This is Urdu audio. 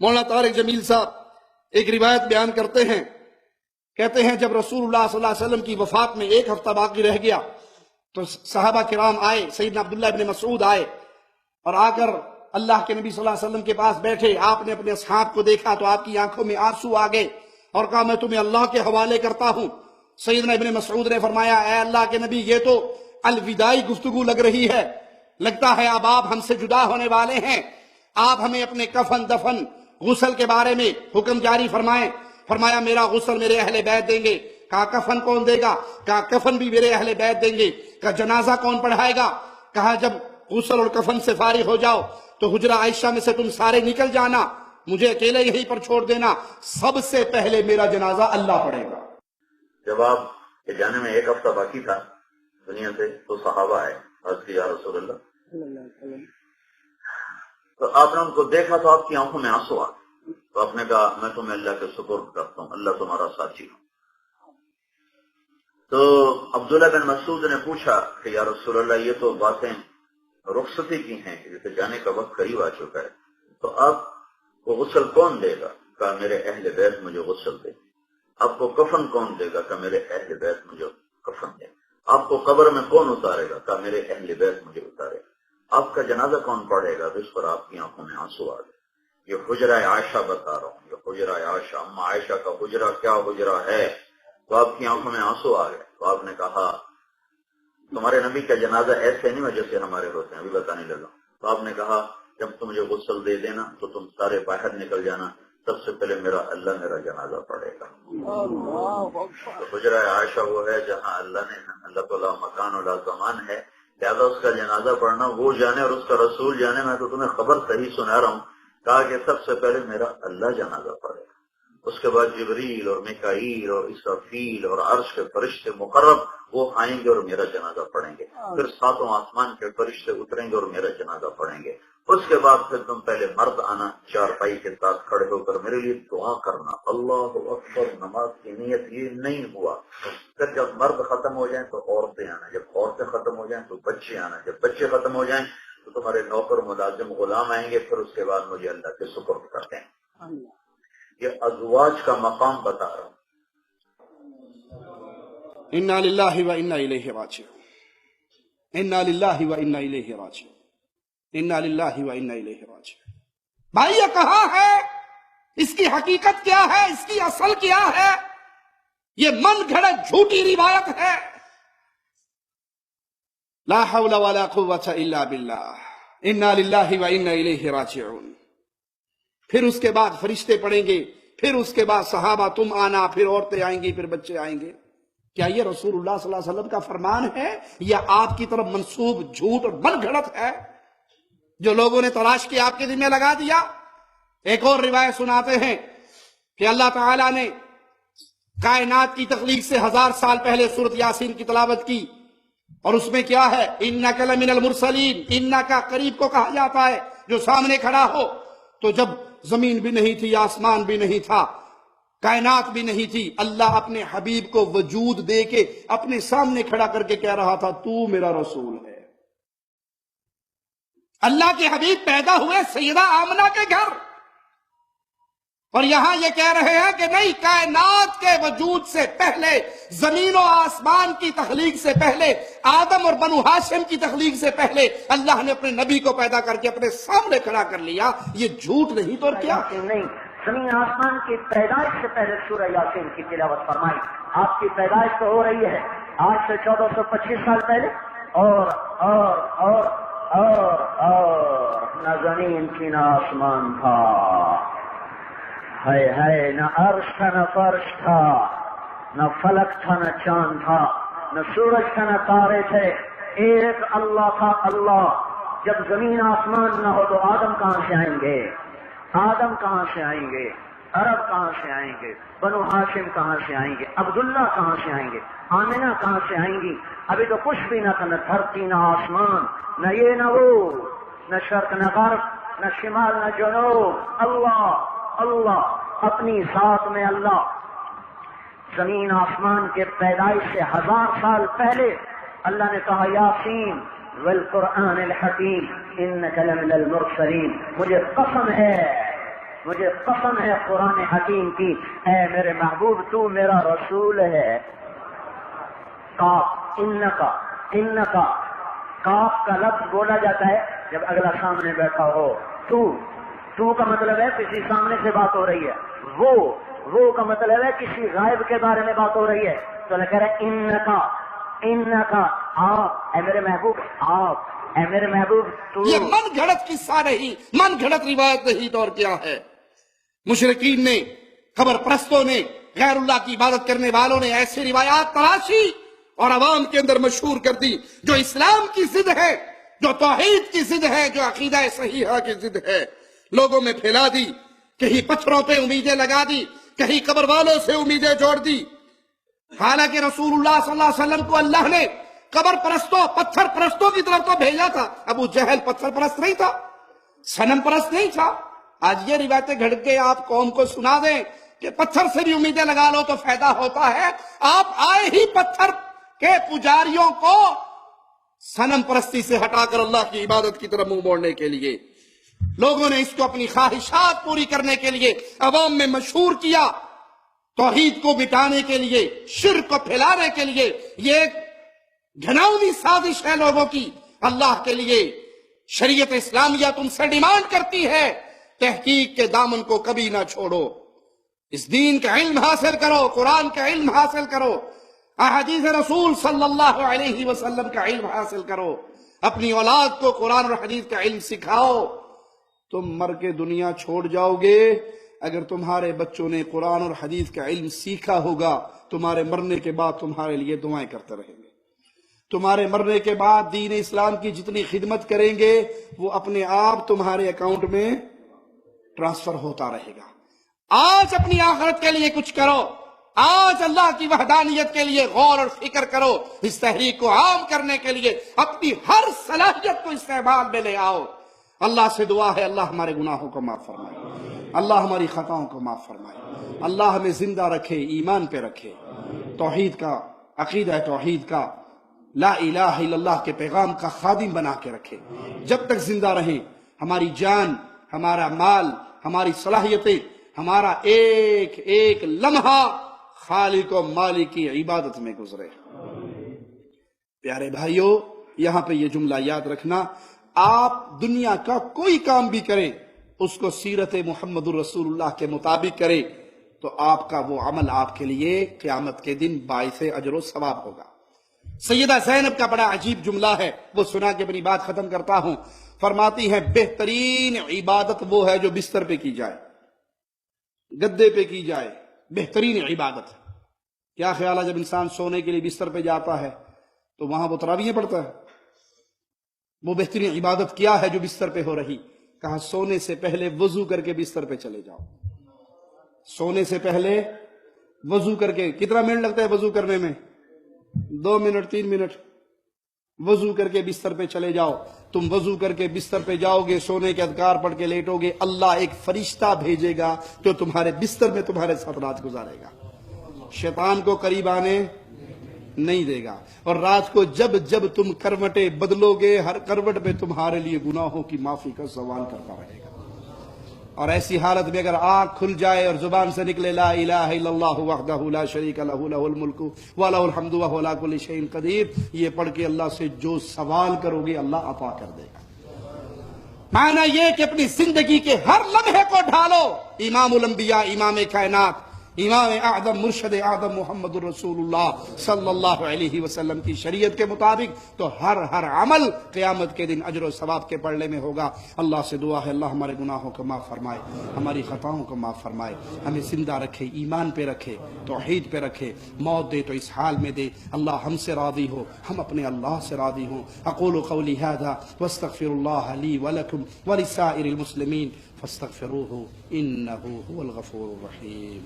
مولانا طارق جمیل صاحب ایک روایت بیان کرتے ہیں، کہتے ہیں جب رسول اللہ صلی اللہ علیہ وسلم کی وفات میں 1 ہفتہ باقی رہ گیا تو صحابہ کرام آئے، سیدنا عبداللہ ابن مسعود آئے اور آ کر اللہ کے نبی صلی اللہ علیہ وسلم کے پاس بیٹھے. آپ نے اپنے اصحاب کو دیکھا تو آپ کی آنکھوں میں آنسو آ گئے اور کہا میں تمہیں اللہ کے حوالے کرتا ہوں. سیدنا ابن مسعود نے فرمایا اے اللہ کے نبی یہ تو الوداعی گفتگو لگ رہی ہے، لگتا ہے اب آپ ہم سے جدا ہونے والے ہیں، آپ ہمیں اپنے کفن دفن غسل کے بارے میں حکم جاری فرمائیں. فرمایا میرا غسل میرے اہل بیت دیں گے. کہا کفن کون دے گا؟ کہا کفن بھی میرے اہل بیت دیں گے. کہا جنازہ کون پڑھائے گا؟ کہا جب غسل اور کفن سے فارغ ہو جاؤ تو حجرہ عائشہ میں سے تم سارے نکل جانا، مجھے اکیلے یہیں پر چھوڑ دینا، سب سے پہلے میرا جنازہ اللہ پڑھے گا. جب آپ کے جانے میں 1 ہفتہ باقی تھا دنیا سے تو صحابہ آئے، عرض کی یا رسول اللہ، تو آپ نے ان کو دیکھا تو آپ کی آنکھوں میں آنسو آ گئے. تو آپ نے کہا میں تمہیں اللہ کے سپرد کرتا ہوں، اللہ تمہارا ساتھی ہوں. تو عبداللہ بن مسعود نے پوچھا کہ یا رسول اللہ یہ تو باتیں رخصتی کی ہیں، جیسے جانے کا وقت قریب آ چکا ہے، تو آپ کو غسل کون دے گا؟ کہا میرے اہل بیت مجھے غسل دے. آپ کو کفن کون دے گا؟ کہ میرے اہل بیت مجھے کفن دے. آپ کو قبر میں کون اتارے گا؟ کہ میرے اہل بیت مجھے اتارے. آپ کا جنازہ کون پڑھے گا؟ جس پر آپ کی آنکھوں میں آنسو آ گئے. یہ حجرہ عائشہ بتا رہا ہوں، یہ حجرہ عائشہ، اما عائشہ کا حجرہ کیا حجرہ ہے. تو آپ کی آنکھوں میں آنسو آ گئے. تو آپ نے کہا تمہارے نبی کا جنازہ ایسے نہیں ہو جیسے ہمارے ہوتے ہیں، ابھی بتانے لگا. تو آپ نے کہا جب تم مجھے غسل دے دینا تو تم سارے باہر نکل جانا، سب سے پہلے اللہ میرا جنازہ پڑھے گا. تو حجرہ عائشہ وہ ہے جہاں اللہ تعالیٰ مکان اور زمان ہے، لہذا اس کا جنازہ پڑھنا وہ جانے اور اس کا رسول جانے. میں تو تمہیں خبر صحیح سنا رہا ہوں. کہا کہ سب سے پہلے میرا اللہ جنازہ پڑھے گا، اس کے بعد جبریل اور میکائیل اور اسرافیل اور عرش کے فرشتے مقرب وہ آئیں گے اور میرا جنازہ پڑھیں گے. پھر 7 آسمان کے فرشتے اتریں گے اور میرا جنازہ پڑھیں گے. اس کے بعد پھر تم پہلے مرد آنا، چارپائی کے ساتھ کھڑے ہو کر میرے لیے دعا کرنا، اللہ اکبر. نماز کی نیت یہ نہیں ہوا. پھر جب مرد ختم ہو جائیں تو عورتیں آنا، جب عورتیں ختم ہو جائیں تو بچے آنا، جب بچے ختم ہو جائیں تو تمہارے نوکر ملازم غلام آئیں گے. پھر اس کے بعد مجھے اللہ کے سپرد کرتے ہیں. یہ ازواج کا مقام بتا رہا ہوں. انا للہ و انا الیہ راجعون، انا للہ و انا الیہ راجعون، انا للہ و انا الیہ راجعون. بھائی یہ کہاں ہے؟ اس کی حقیقت کیا ہے؟ اس کی اصل کیا ہے؟ یہ من گھڑت جھوٹی روایت ہے. لا حول ولا قوة الا باللہ، انا للہ و انا الیہ راجعون. پھر اس کے بعد فرشتے پڑھیں گے، پھر اس کے بعد صحابہ تم آنا، پھر عورتیں آئیں گی، پھر بچے آئیں گے. کیا یہ رسول اللہ صلی اللہ علیہ وسلم کا فرمان ہے یا آپ کی طرف منسوب جھوٹ اور من گھڑت ہے جو لوگوں نے تلاش کے آپ کے ذمہ لگا دیا؟ ایک اور روایت سناتے ہیں کہ اللہ تعالیٰ نے کائنات کی تخلیق سے 1000 سال پہلے سورۃ یاسین کی تلاوت کی، اور اس میں کیا ہے؟ انک لمن المرسلین. انک قریب کو کہا جاتا ہے جو سامنے کھڑا ہو. تو جب زمین بھی نہیں تھی، آسمان بھی نہیں تھا، کائنات بھی نہیں تھی، اللہ اپنے حبیب کو وجود دے کے اپنے سامنے کھڑا کر کے کہہ رہا تھا تو میرا رسول ہے. اللہ کے حبیب پیدا ہوئے سیدہ آمنہ کے گھر، اور یہاں یہ کہہ رہے ہیں کہ نہیں، کائنات کے وجود سے پہلے، زمین و آسمان کی تخلیق سے پہلے، آدم اور بنو ہاشم کی تخلیق سے پہلے اللہ نے اپنے نبی کو پیدا کر کے اپنے سامنے کھڑا کر لیا. یہ جھوٹ نہیں تو کیا؟ نہیں، زمین آسمان کی پیدائش سے پہلے سورہ یاسین کی تلاوت فرمائی. آپ کی پیدائش تو ہو رہی ہے آج سے 1425 سال پہلے، اور نہ زمین تھی نہ آسمان تھا، ہے نہ عرش تھا نہ فرش تھا، نہ فلک تھا نہ چاند تھا، نہ سورج تھا نہ تارے تھے. ایک اللہ تھا. اللہ جب زمین آسمان نہ ہو تو آدم کہاں سے آئیں گے؟ آدم کہاں سے آئیں گے؟ عرب کہاں سے آئیں گے؟ بنو ہاشم کہاں سے آئیں گے؟ عبداللہ کہاں سے آئیں گے؟ آمنہ کہاں سے آئیں گی؟ ابھی تو کچھ بھی نہ تھا، نہ دھرتی نہ آسمان، نہ یہ نہ وہ، نہ شرق نہ غرب، نہ شمال نہ جنوب. اللہ اپنی ذات میں اللہ. زمین آسمان کے پیدائش سے 1000 سال پہلے اللہ نے کہا یاسین والقرآن الحکیم انک لمن المرسلین. مجھے قسم ہے مجھے قسم ہے قرآن حکیم کی، اے میرے محبوب تو میرا رسول ہے۔ کاف انکا کاف کا لفظ بولا جاتا ہے جب اگلا سامنے بیٹھا ہو۔ تو کا مطلب ہے کسی سامنے سے بات ہو رہی ہے، وہ کا مطلب ہے کسی غائب کے بارے میں بات ہو رہی ہے۔ تو اللہ کہہ رہا ہے انکا آپ، اے میرے محبوب آپ، اے میرے محبوب تو۔ یہ من گھڑت قصہ نہیں، من گھڑت روایت نہیں، تو اور کیا ہے؟ مشرکین نے، قبر پرستوں نے، غیر اللہ کی عبادت کرنے والوں نے ایسی روایات تراشی اور عوام کے اندر مشہور کر دی جو اسلام کی ضد ہے، جو توحید کی ضد ہے، جو عقیدہ صحیحہ کی ضد ہے، لوگوں میں پھیلا دی۔ کہیں پتھروں پہ امیدیں لگا دی، کہیں قبر والوں سے امیدیں جوڑ دی، حالانکہ رسول اللہ صلی اللہ علیہ وسلم کو اللہ نے قبر پرستوں، پتھر پرستوں کی طرف تو بھیجا تھا۔ ابو جہل پتھر پرست نہیں تھا، صنم پرست نہیں تھا۔ آج یہ روایتیں گھڑ کے آپ قوم کو سنا دیں کہ پتھر سے بھی امیدیں لگا لو تو فائدہ ہوتا ہے۔ آپ آئے ہی پتھر کے پجاریوں کو صنم پرستی سے ہٹا کر اللہ کی عبادت کی طرف منہ موڑنے کے لیے، لوگوں نے اس کو اپنی خواہشات پوری کرنے کے لیے عوام میں مشہور کیا، توحید کو مٹانے کے لیے، شرک کو پھیلانے کے لیے۔ یہ ایک گھناؤنی سازش ہے لوگوں کی۔ اللہ کے لیے شریعت اسلامیہ تم سے ڈیمانڈ کرتی ہے تحقیق کے دامن کو کبھی نہ چھوڑو، اس دین کا علم حاصل کرو، قرآن کا علم حاصل کرو، احادیث رسول صلی اللہ علیہ وسلم کا علم حاصل کرو، اپنی اولاد کو قرآن اور حدیث کا علم سکھاؤ۔ تم مر کے دنیا چھوڑ جاؤ گے، اگر تمہارے بچوں نے قرآن اور حدیث کا علم سیکھا ہوگا، تمہارے مرنے کے بعد تمہارے لیے دعائیں کرتے رہیں گے۔ تمہارے مرنے کے بعد دین اسلام کی جتنی خدمت کریں گے وہ اپنے آپ تمہارے اکاؤنٹ میں ٹرانسفر ہوتا رہے گا۔ آج اپنی آخرت کے لیے کچھ کرو، آج اللہ کی وحدانیت کے لیے غور اور فکر کرو، اس تحریک کو عام کرنے کے لیے اپنی ہر صلاحیت کو استعمال میں لے آؤ۔ اللہ سے دعا ہے اللہ ہمارے گناہوں کو معاف فرمائے، اللہ ہماری خطاؤں کو معاف فرمائے، اللہ ہمیں زندہ رکھے، ایمان پہ رکھے، توحید کا عقیدہ توحید کا، لا الہ الا اللہ کے پیغام کا خادم بنا کے رکھے۔ جب تک زندہ رہیں ہماری جان، ہمارا مال، ہماری صلاحیتیں، ہمارا ایک ایک لمحہ خالق و مالک کی عبادت میں گزرے۔ پیارے بھائیوں، یہاں پہ یہ جملہ یاد رکھنا، آپ دنیا کا کوئی کام بھی کریں اس کو سیرت محمد الرسول اللہ کے مطابق کریں تو آپ کا وہ عمل آپ کے لیے قیامت کے دن باعث اجر و ثواب ہوگا۔ سیدہ زینب کا بڑا عجیب جملہ ہے، وہ سنا کے اپنی بات ختم کرتا ہوں۔ فرماتی ہیں بہترین عبادت وہ ہے جو بستر پہ کی جائے، گدے پہ کی جائے، بہترین عبادت۔ کیا خیال ہے جب انسان سونے کے لیے بستر پہ جاتا ہے تو وہاں وہ تراویحیں پڑھتا ہے؟ وہ بہترین عبادت کیا ہے جو بستر پہ ہو رہی؟ کہا سونے سے پہلے وضو کر کے بستر پہ چلے جاؤ۔ سونے سے پہلے وضو کر کے، کتنا منٹ لگتا ہے وضو کرنے میں؟ 2 منٹ 3 منٹ۔ وضو کر کے بستر پہ چلے جاؤ۔ تم وضو کر کے بستر پہ جاؤ گے، سونے کے اذکار پڑھ کے لیٹو گے، اللہ ایک فرشتہ بھیجے گا جو تمہارے بستر میں تمہارے ساتھ رات گزارے گا، شیطان کو قریب آنے نہیں دے گا۔ اور رات کو جب جب تم کروٹیں بدلو گے، ہر کروٹ پہ تمہارے لیے گناہوں کی معافی کا سوال کرتا رہے گا۔ اور ایسی حالت میں اگر آنکھ کھل جائے اور زبان سے نکلے لا الہ الا اللہ وحدہ لا شریک لہ لہ الملک ولہ الحمد وہو علی کل شیء قدیر، یہ پڑھ کے اللہ سے جو سوال کرو گے اللہ عطا کر دے گا۔ معنی یہ کہ اپنی زندگی کے ہر لمحے کو ڈھالو امام الانبیاء، امام کائنات، امام اعظم، مرشد اعظم محمد الرسول اللہ صلی اللہ علیہ وسلم کی شریعت کے مطابق، تو ہر عمل قیامت کے دن اجر و ثواب کے پڑھنے میں ہوگا۔ اللہ سے دعا ہے اللہ ہمارے گناہوں کو معاف فرمائے، ہماری خطاؤں کو معاف فرمائے، ہمیں زندہ رکھے، ایمان پہ رکھے، توحید پہ رکھے، موت دے تو اس حال میں دے اللہ ہم سے راضی ہو، ہم اپنے اللہ سے راضی ہوں۔ اقول قولی ھذا واستغفر اللہ لی ولکم ولسائر المسلمین فاستغفروه انه هو الغفور الرحیم۔